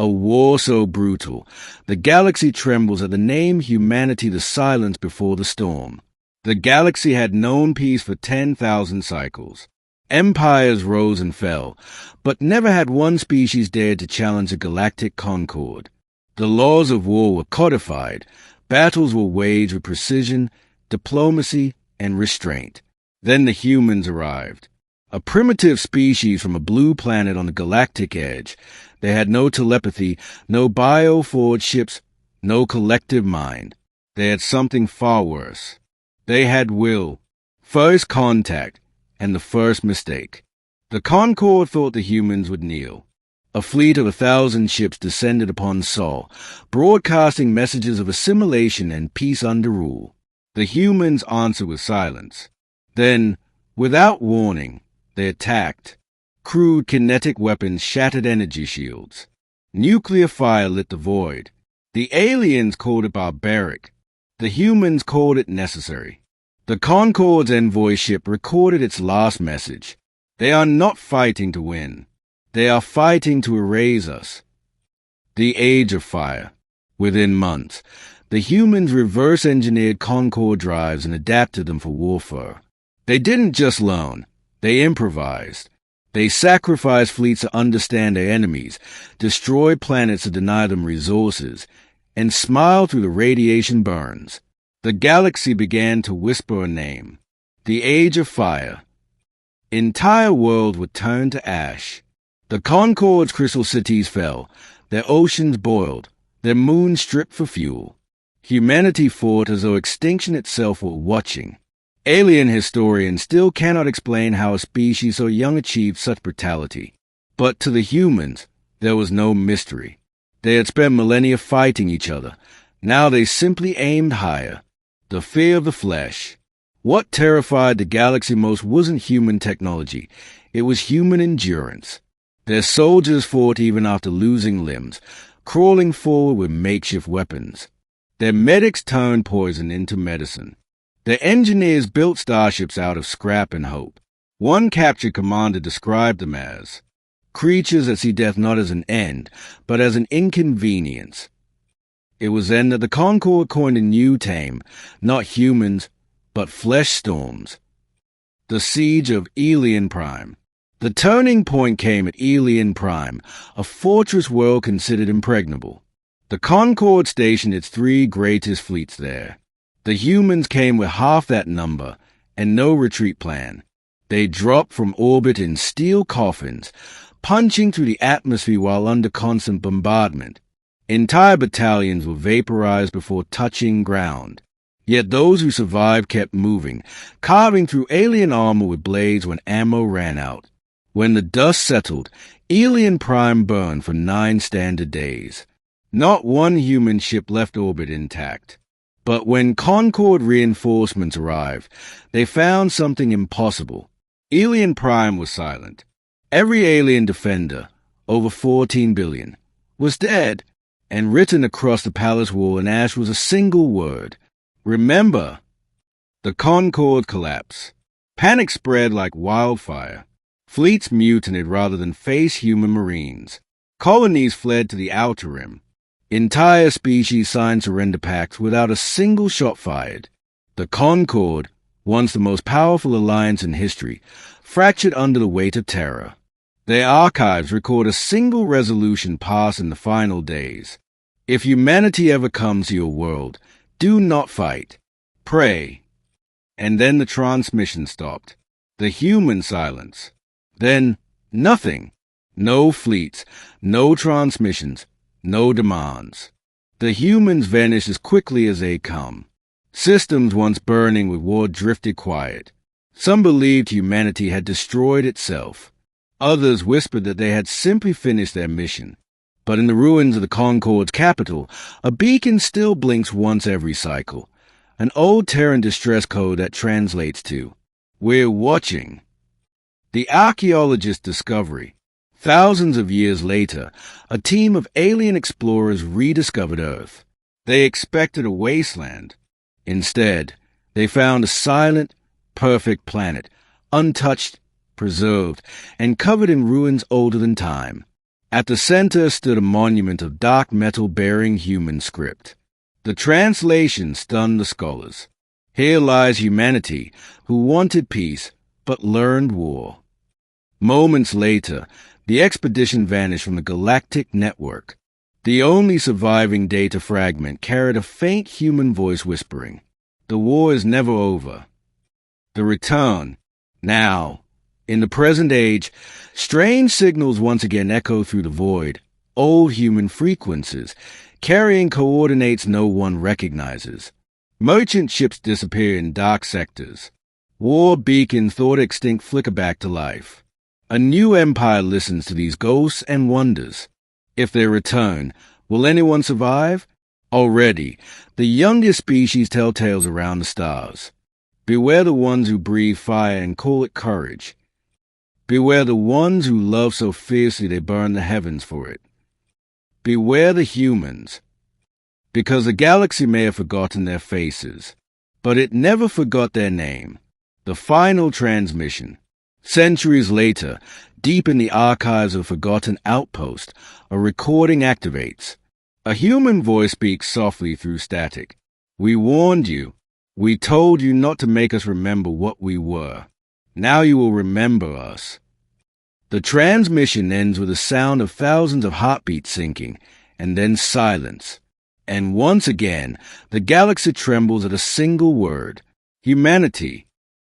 A war so brutal, the galaxy trembles at the name humanity the silence before the storm. The galaxy had known peace for 10,000 cycles. Empires rose and fell, but never had one species dared to challenge a galactic concord. The laws of war were codified. Battles were waged with precision, diplomacy, and restraint. Then the humans arrived. A primitive species from a blue planet on the galactic edge. They had no telepathy, no bio-forged ships, no collective mind. They had something far worse. They had will. First contact, and the first mistake. The Concord thought the humans would kneel. A fleet of 1,000 ships descended upon Sol, broadcasting messages of assimilation and peace under rule. The humans answered with silence. Then, without warning, they attacked. Crude kinetic weapons shattered energy shields. Nuclear fire lit the void. The aliens called it barbaric. The humans called it necessary. The Concord's envoy ship recorded its last message. They are not fighting to win. They are fighting to erase us. The Age of Fire. Within months, the humans reverse-engineered Concord drives and adapted them for warfare. They didn't just learn. They improvised. They sacrificed fleets to understand their enemies, destroy planets to deny them resources, and smile through the radiation burns. The galaxy began to whisper a name. The Age of Fire. Entire world would turn to ash. The Concord's crystal cities fell, their oceans boiled, their moons stripped for fuel. Humanity fought as though extinction itself were watching. Alien historians still cannot explain how a species so young achieved such brutality. But to the humans, there was no mystery. They had spent millennia fighting each other. Now they simply aimed higher. The fear of the flesh. What terrified the galaxy most wasn't human technology. It was human endurance. Their soldiers fought even after losing limbs, crawling forward with makeshift weapons. Their medics turned poison into medicine. Their engineers built starships out of scrap and hope. One captured commander described them as creatures that see death not as an end, but as an inconvenience. It was then that the Concord coined a new tame, not humans, but flesh storms. The Siege of Elian Prime. The turning point came at Elian Prime, a fortress world considered impregnable. The Concord stationed its 3 greatest fleets there. The humans came with half that number and no retreat plan. They dropped from orbit in steel coffins, punching through the atmosphere while under constant bombardment. Entire battalions were vaporized before touching ground. Yet those who survived kept moving, carving through alien armor with blades when ammo ran out. When the dust settled, Elian Prime burned for 9 standard days. Not one human ship left orbit intact. But when Concord reinforcements arrived, they found something impossible. Elian Prime was silent. Every alien defender, over 14 billion, was dead, and written across the palace wall in ash was a single word. Remember. The Concord collapsed. Panic spread like wildfire. Fleets mutinied rather than face human marines. Colonies fled to the outer rim. Entire species signed surrender pacts without a single shot fired. The Concord, once the most powerful alliance in history, fractured under the weight of terror. Their archives record a single resolution passed in the final days. If humanity ever comes to your world, do not fight. Pray. And then the transmission stopped. The human silence. Then, nothing. No fleets, no transmissions, no demands. The humans vanished as quickly as they come. Systems once burning with war drifted quiet. Some believed humanity had destroyed itself. Others whispered that they had simply finished their mission. But in the ruins of the Concord's capital, a beacon still blinks once every cycle. An old Terran distress code that translates to, "We're watching." The archaeologist's discovery. Thousands of years later, a team of alien explorers rediscovered Earth. They expected a wasteland. Instead, they found a silent, perfect planet, untouched, preserved, and covered in ruins older than time. At the center stood a monument of dark metal bearing human script. The translation stunned the scholars. Here lies humanity, who wanted peace but learned war. Moments later, the expedition vanished from the galactic network. The only surviving data fragment carried a faint human voice whispering, "The war is never over." The return. Now, in the present age, strange signals once again echo through the void, old human frequencies, carrying coordinates no one recognizes. Merchant ships disappear in dark sectors. War beacons thought extinct flicker back to life. A new empire listens to these ghosts and wonders. If they return, will anyone survive? Already, the youngest species tell tales around the stars. Beware the ones who breathe fire and call it courage. Beware the ones who love so fiercely they burn the heavens for it. Beware the humans. Because the galaxy may have forgotten their faces, but it never forgot their name. The final transmission. Centuries later, deep in the archives of forgotten outpost, a recording activates. A human voice speaks softly through static. "We warned you. We told you not to make us remember what we were. Now you will remember us." The transmission ends with the sound of thousands of heartbeats sinking, and then silence. And once again, the galaxy trembles at a single word: humanity.